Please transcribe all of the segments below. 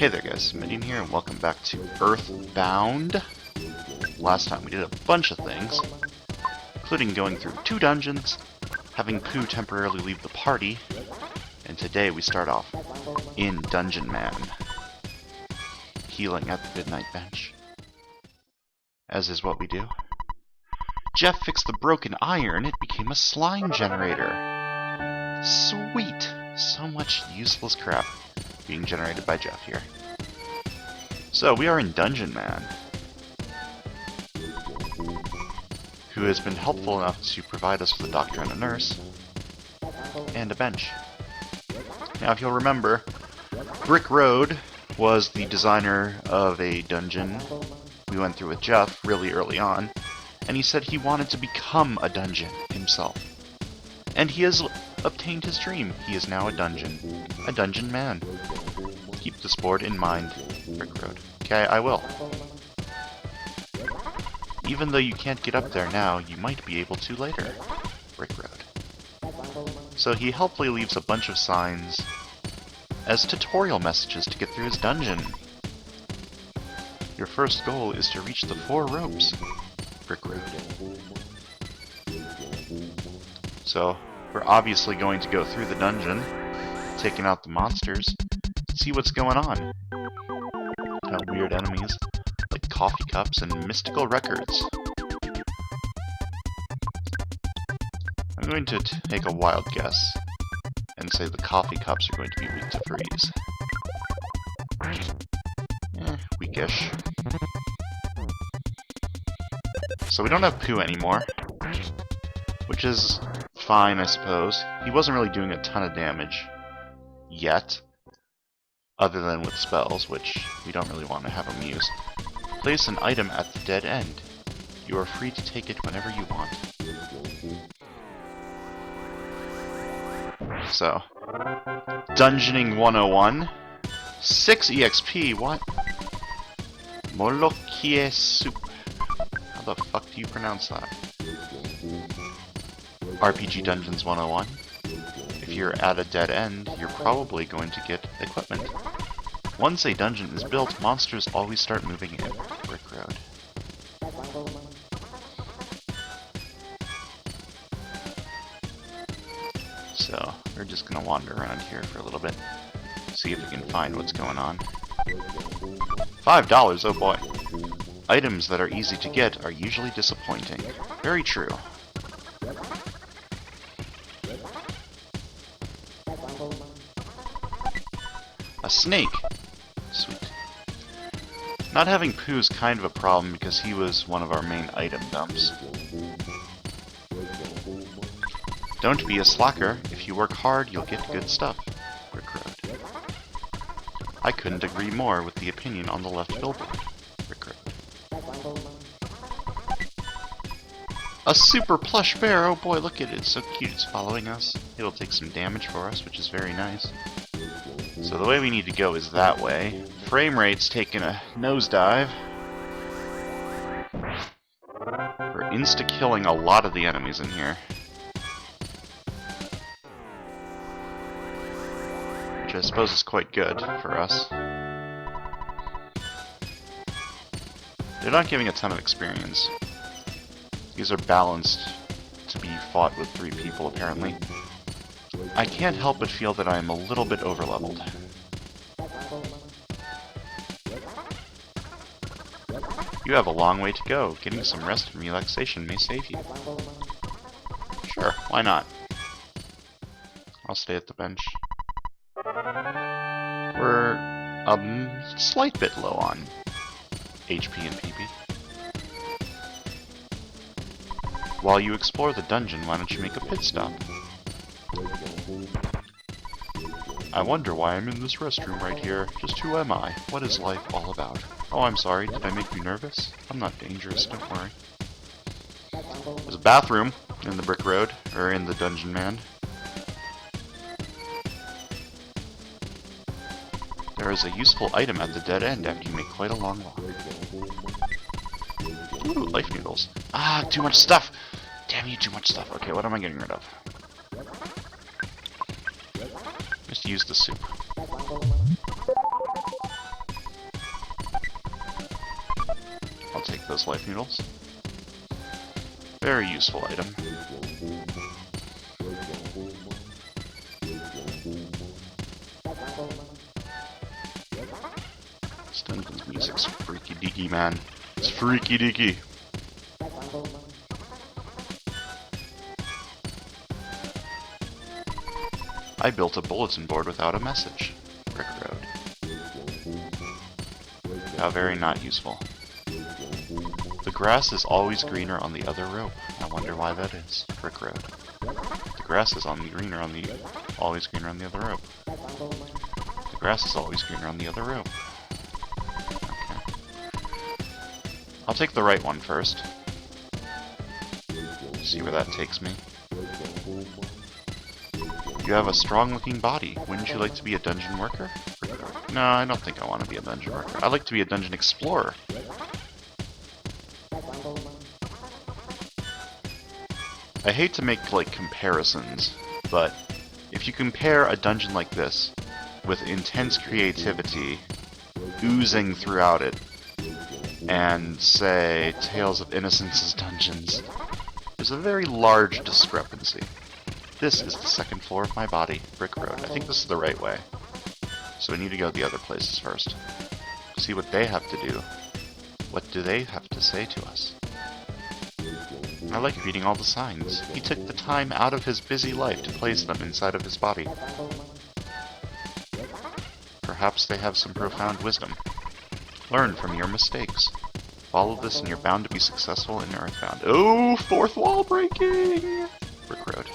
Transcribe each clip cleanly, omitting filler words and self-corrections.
Hey there guys, Samitian here, and welcome back to Earthbound. Last time we did a bunch of things, including going through 2 dungeons, having Pooh temporarily leave the party, and today we start off in Dungeon Man, healing at the midnight bench, as is what we do. Jeff fixed the broken iron, it became a slime generator. Sweet! So much useless crap being generated by Jeff here. So, we are in Dungeon Man, who has been helpful enough to provide us with a doctor and a nurse, and a bench. Now, if you'll remember, Brick Road was the designer of a dungeon we went through with Jeff really early on, and he said he wanted to become a dungeon himself. And he has obtained his dream. He is now a dungeon man. Keep this board in mind, Brick Road. Okay, I will. Even though you can't get up there now, you might be able to later, Brick Road. So he helpfully leaves a bunch of signs as tutorial messages to get through his dungeon. Your first goal is to reach the 4 ropes, Brick Road. So, we're obviously going to go through the dungeon, taking out the monsters, to see what's going on. Got weird enemies, like coffee cups and mystical records. I'm going to take a wild guess, and say the coffee cups are going to be weak to freeze. Weakish. So we don't have Pooh anymore, which is fine, I suppose. He wasn't really doing a ton of damage yet, other than with spells, which we don't really want to have him use. Place an item at the dead end. You are free to take it whenever you want. So, Dungeoning 101. 6 EXP, what? Molokie soup. How the fuck do you pronounce that? RPG Dungeons 101. If you're at a dead end, you're probably going to get equipment. Once a dungeon is built, monsters always start moving in. Brick Road. So, we're just gonna wander around here for a little bit, see if we can find what's going on. $5, oh boy. Items that are easy to get are usually disappointing. Very true. A snake! Sweet. Not having Pooh's kind of a problem because he was one of our main item dumps. Don't be a slacker. If you work hard, you'll get good stuff. Brick Road. I couldn't agree more with the opinion on the left billboard. Brick Road. A super plush bear! Oh boy, look at it. It's so cute. It's following us. It'll take some damage for us, which is very nice. So the way we need to go is that way. Frame rate's taking a nosedive. We're insta-killing a lot of the enemies in here. Which I suppose is quite good for us. They're not giving a ton of experience. These are balanced to be fought with 3 people, apparently. I can't help but feel that I am a little bit overleveled. You have a long way to go. Getting some rest and relaxation may save you. Sure, why not? I'll stay at the bench. We're a slight bit low on HP and PP. While you explore the dungeon, why don't you make a pit stop? I wonder why I'm in this restroom right here. Just who am I? What is life all about? Oh, I'm sorry. Did I make you nervous? I'm not dangerous, don't worry. There's a bathroom in the Brick Road, or in the Dungeon Man. There is a useful item at the dead end after you make quite a long walk. Ooh, life noodles. Ah, too much stuff! Damn you, too much stuff. Okay, what am I getting rid of? Just use the soup. those life noodles. Very useful item. This dungeon's music's freaky deaky, man. It's freaky deaky. I built a bulletin board without a message. Brick Road. How very not useful. The grass is always greener on the other rope. I wonder why that is. Brick Road. The grass is always greener on the other rope. The grass is always greener on the other rope. Okay. I'll take the right one first. See where that takes me. You have a strong-looking body. Wouldn't you like to be a dungeon worker? No, I don't think I want to be a dungeon worker. I'd like to be a dungeon explorer. I hate to make, like, comparisons, but if you compare a dungeon like this, with intense creativity oozing throughout it, and, say, Tales of Innocence's dungeons, there's a very large discrepancy. This is the second floor of my body, Brick Road. I think this is the right way. So we need to go the other places first. See what they have to do. What do they have to say to us? I like reading all the signs. He took the time out of his busy life to place them inside of his body. Perhaps they have some profound wisdom. Learn from your mistakes. Follow this and you're bound to be successful in Earthbound. Oh, fourth wall breaking! Brick Road.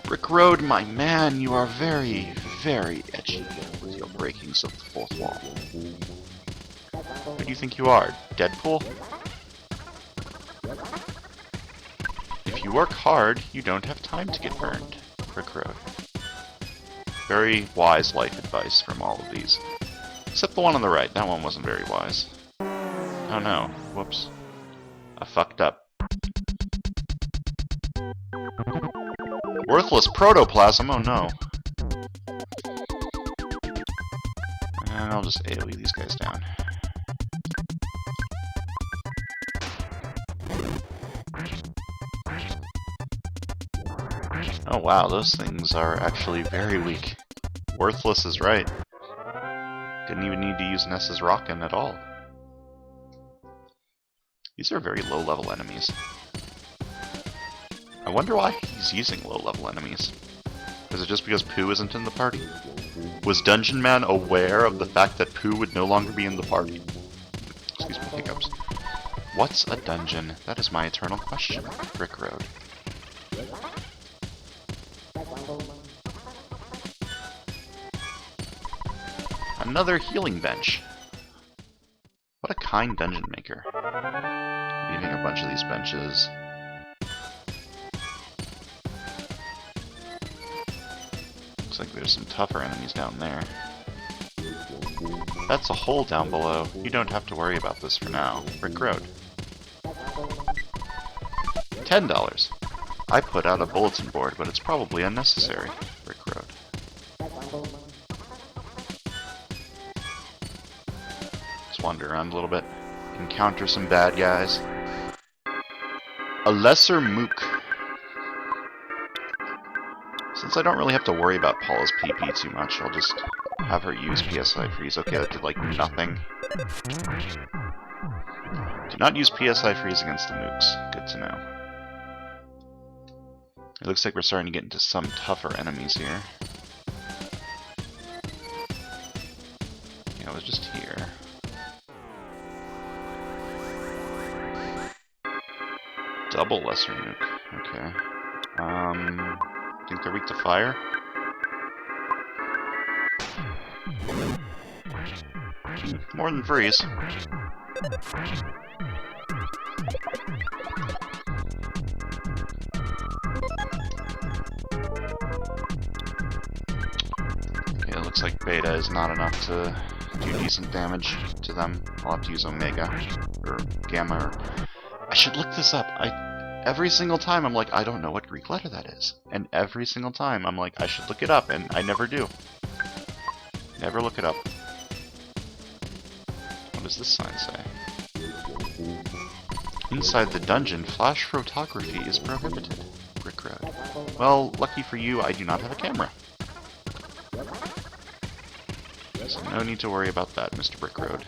Brick Road, my man, you are very, very edgy with your breakings of the fourth wall. Who do you think you are, Deadpool? If you work hard, you don't have time to get burned. Brick Road. Very wise life advice from all of these. Except the one on the right. That one wasn't very wise. Oh no. Whoops. I fucked up. Worthless protoplasm? Oh no. And I'll just AoE these guys down. Oh wow, those things are actually very weak. Worthless is right. Didn't even need to use Ness's Rockin' at all. These are very low-level enemies. I wonder why he's using low-level enemies. Is it just because Pooh isn't in the party? Was Dungeon Man aware of the fact that Pooh would no longer be in the party? Excuse me, hiccups. What's a dungeon? That is my eternal question. Brick Road. Another healing bench. What a kind dungeon maker. Leaving a bunch of these benches. Looks like there's some tougher enemies down there. That's a hole down below. You don't have to worry about this for now. Brick Road. $10. I put out a bulletin board, but it's probably unnecessary. Brick Road. Let's wander around a little bit. Encounter some bad guys. A lesser mook. Since I don't really have to worry about Paula's PP too much, I'll just have her use PSI Freeze. Okay, that did like nothing. Do not use PSI Freeze against the mooks. Good to know. It looks like we're starting to get into some tougher enemies here. Yeah, I was just here. Double lesser nuke. Okay. Think they're weak to fire? More than freeze. Okay, it looks like beta is not enough to do decent damage to them. I'll have to use Omega or Gamma. Or... I should look this up. Every single time I'm like, I don't know what Greek letter that is. And every single time I'm like, I should look it up, and I never do. Never look it up. One What does this sign say? Inside the dungeon, flash photography is prohibited. Brick Road. Well, lucky for you, I do not have a camera. So no need to worry about that, Mr. Brick Road.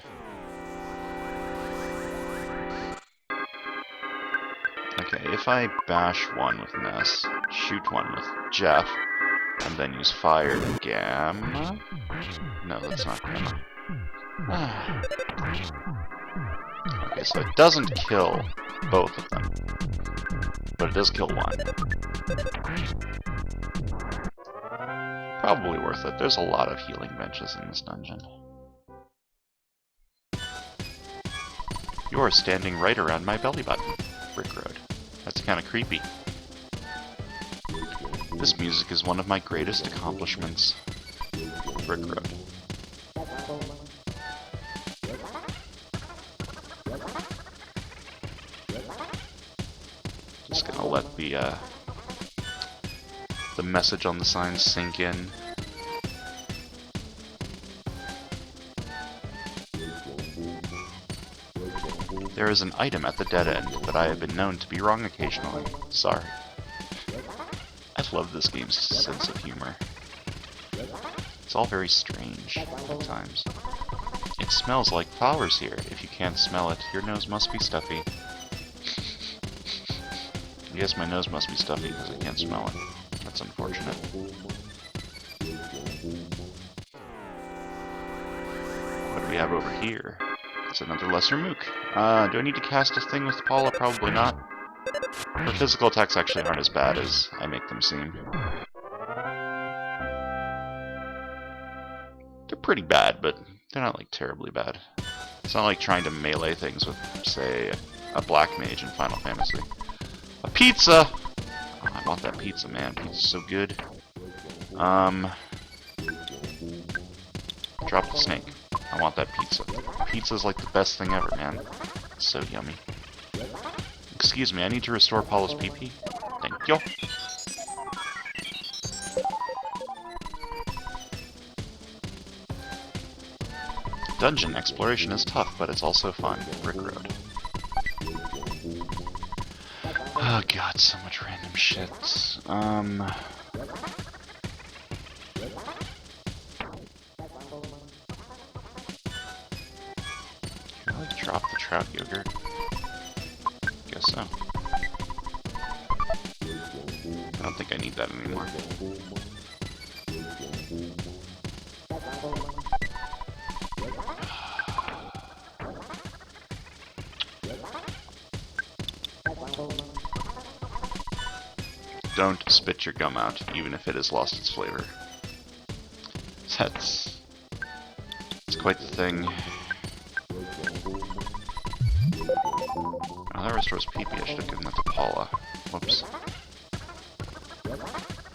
Okay, if I bash one with Ness, shoot one with Jeff, and then use fire Gamma? No, that's not Gamma. Okay, so it doesn't kill both of them, but it does kill one. Probably worth it. There's a lot of healing benches in this dungeon. You're standing right around my belly button, Brick Road. That's kind of creepy. This music is one of my greatest accomplishments. Brick Road. Just gonna let the message on the sign sink in. There is an item at the dead end, but I have been known to be wrong occasionally. Sorry. I've loved this game's sense of humor. It's all very strange at times. It smells like flowers here. If you can't smell it, your nose must be stuffy. Yes, my nose must be stuffy because I can't smell it. That's unfortunate. What do we have over here? It's another lesser mook. Do I need to cast a thing with Paula? Probably not. Her physical attacks actually aren't as bad as I make them seem. They're pretty bad, but they're not like terribly bad. It's not like trying to melee things with, say, a black mage in Final Fantasy. A pizza! Oh, I want that pizza, man. Pizza's so good. Drop the snake. I want that pizza. Pizza's like the best thing ever, man. It's so yummy. Excuse me, I need to restore Paula's PP. Thank you. Dungeon exploration is tough, but it's also fun. Brick Road. Oh god, so much random shit. Can I like drop the trout yogurt? Guess so. I don't think I need that anymore. Don't spit your gum out, even if it has lost its flavor. It's quite the thing. Oh, that restores PP. I should have given that to Paula. Whoops.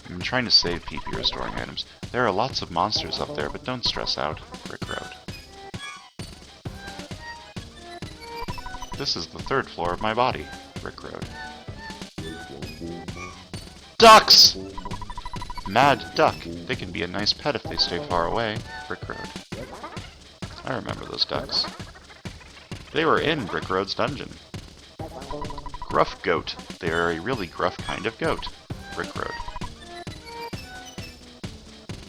I'm trying to save PP restoring items. There are lots of monsters up there, but don't stress out. Brick Road. This is the 3rd floor of my body. Brick Road. Ducks! Mad duck. They can be a nice pet if they stay far away. Brick Road. I remember those ducks. They were in Brick Road's dungeon. Gruff goat. They are a really gruff kind of goat. Brick Road.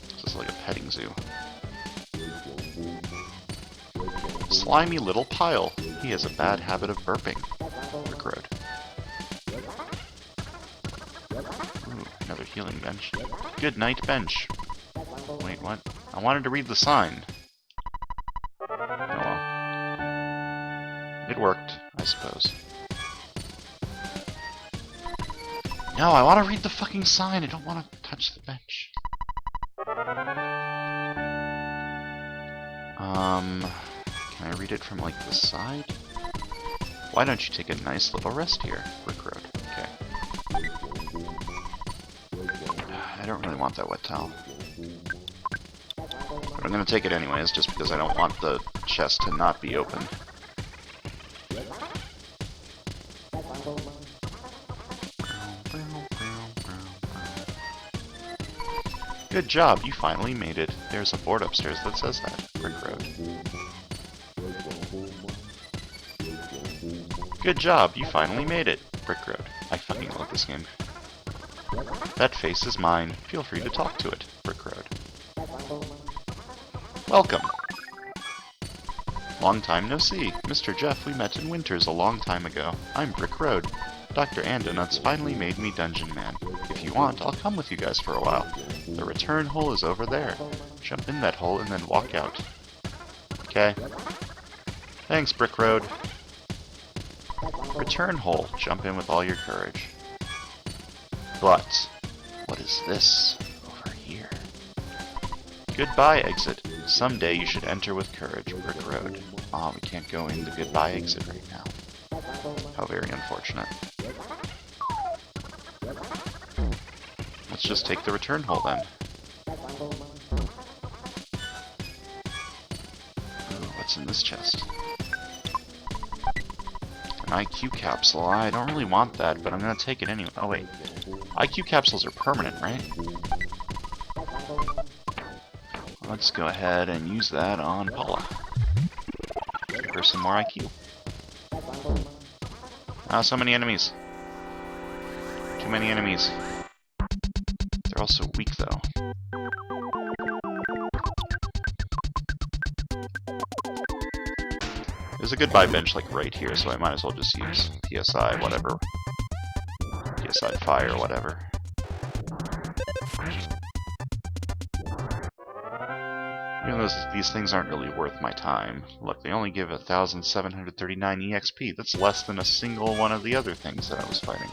This is like a petting zoo. Slimy little pile. He has a bad habit of burping. Brick Road. Ooh, another healing bench. Good night bench. Wait, what? I wanted to read the sign. Oh well. It worked, I suppose. No, I want to read the fucking sign. I don't want to touch the bench. Can I read it from, like, the side? Why don't you take a nice little rest here, Brick Road? Okay. I don't really want that wet towel. But I'm gonna take it anyways, just because I don't want the chest to not be open. Good job, you finally made it. There's a board upstairs that says that. Brick Road. Good job, you finally made it. Brick Road. I fucking love this game. That face is mine. Feel free to talk to it. Brick Road. Welcome. Long time no see. Mr. Jeff, we met in Winters a long time ago. I'm Brick Road. Dr. Andonuts finally made me Dungeon Man. If you want, I'll come with you guys for a while. The return hole is over there. Jump in that hole and then walk out. Okay. Thanks, Brick Road. Return hole. Jump in with all your courage. But, what is this over here? Goodbye exit. Someday you should enter with courage, Brick Road. Ah, we can't go in the goodbye exit right now. How very unfortunate. Let's just take the return hole then. Ooh, what's in this chest? An IQ capsule. I don't really want that, but I'm gonna take it anyway. Oh wait. IQ capsules are permanent, right? Let's go ahead and use that on Paula. Give her some more IQ. Ah, so many enemies. Too many enemies. They're also weak, though. There's a goodbye bench, like, right here, so I might as well just use PSI, whatever. PSI fire, whatever. Even though these things aren't really worth my time. Look, they only give 1,739 EXP. That's less than a single one of the other things that I was fighting.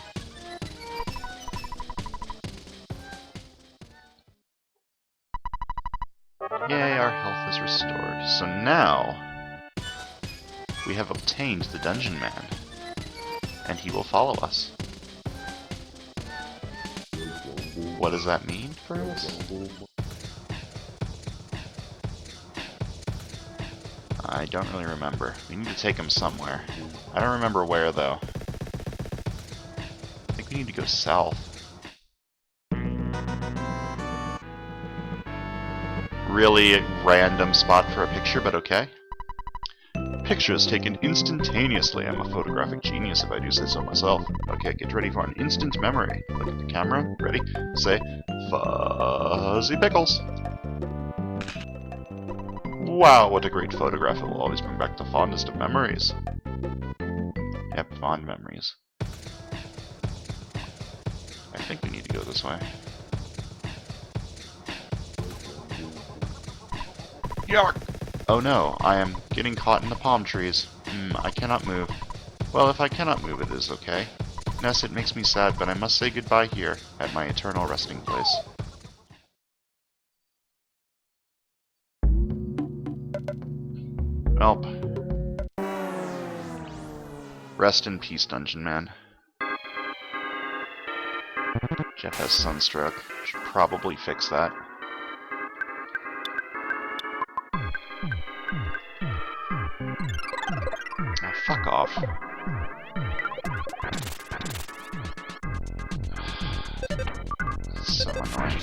Yay, our health is restored. So now, we have obtained the Dungeon Man. And he will follow us. What does that mean for us? I don't really remember. We need to take him somewhere. I don't remember where, though. I think we need to go south. Really random spot for a picture, but okay. Pictures taken instantaneously. I'm a photographic genius if I do say so myself. Okay, get ready for an instant memory. Look at the camera. Ready? Say, Fuzzy Pickles. Wow, what a great photograph. It will always bring back the fondest of memories. Yep, fond memories. I think we need to go this way. Yark! Oh no, I am getting caught in the palm trees. I cannot move. Well, if I cannot move, it is okay. Ness, it makes me sad, but I must say goodbye here, at my eternal resting place. Welp. Rest in peace, Dungeon Man. Jeff has sunstroke. Should probably fix that. Oh, fuck off. So annoying.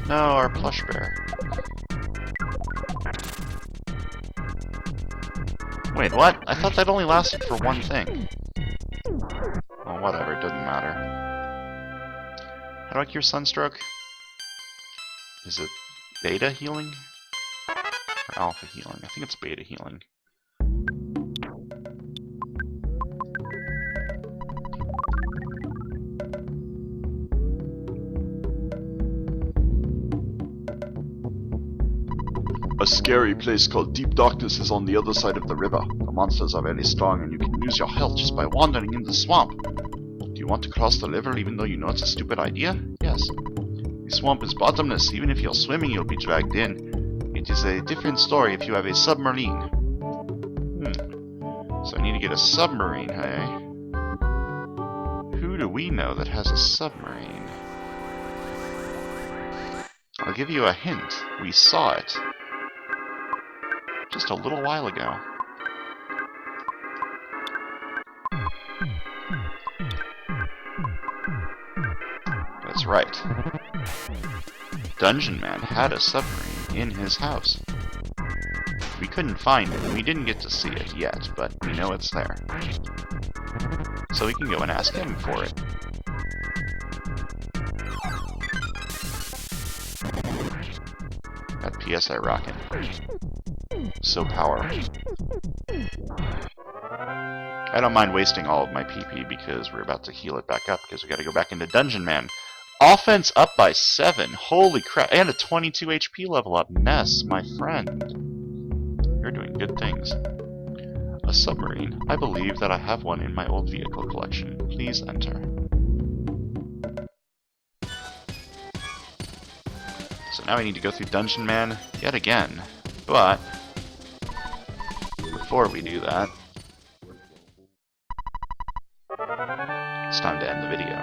No, our plush bear. Wait, what? I thought that only lasted for one thing. Well, whatever, it doesn't matter. How do I cure sunstroke? Is it beta healing? Or alpha healing? I think it's beta healing. A scary place called Deep Darkness is on the other side of the river. The monsters are very strong and you can lose your health just by wandering in the swamp. Do you want to cross the river even though you know it's a stupid idea? Yes. The swamp is bottomless. Even if you're swimming, you'll be dragged in. It is a different story if you have a submarine. So I need to get a submarine, hey? Who do we know that has a submarine? I'll give you a hint. We saw it. Just a little while ago. That's right. Dungeon Man had a submarine in his house. we couldn't find it. We didn't get to see it yet, but we know it's there. So we can go and ask him for it. That PSI rocket. So powerful. I don't mind wasting all of my PP because we're about to heal it back up because we gotta go back into Dungeon Man. Offense up by 7. Holy crap. And a 22 HP level up. Ness, my friend. You're doing good things. A submarine. I believe that I have one in my old vehicle collection. Please enter. So now I need to go through Dungeon Man yet again. But before we do that, it's time to end the video.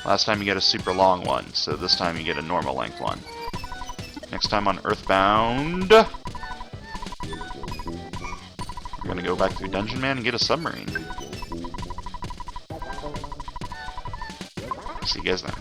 Last time you get a super long one, so this time you get a normal length one. Next time on Earthbound, we're gonna go back through Dungeon Man and get a submarine. See you guys then.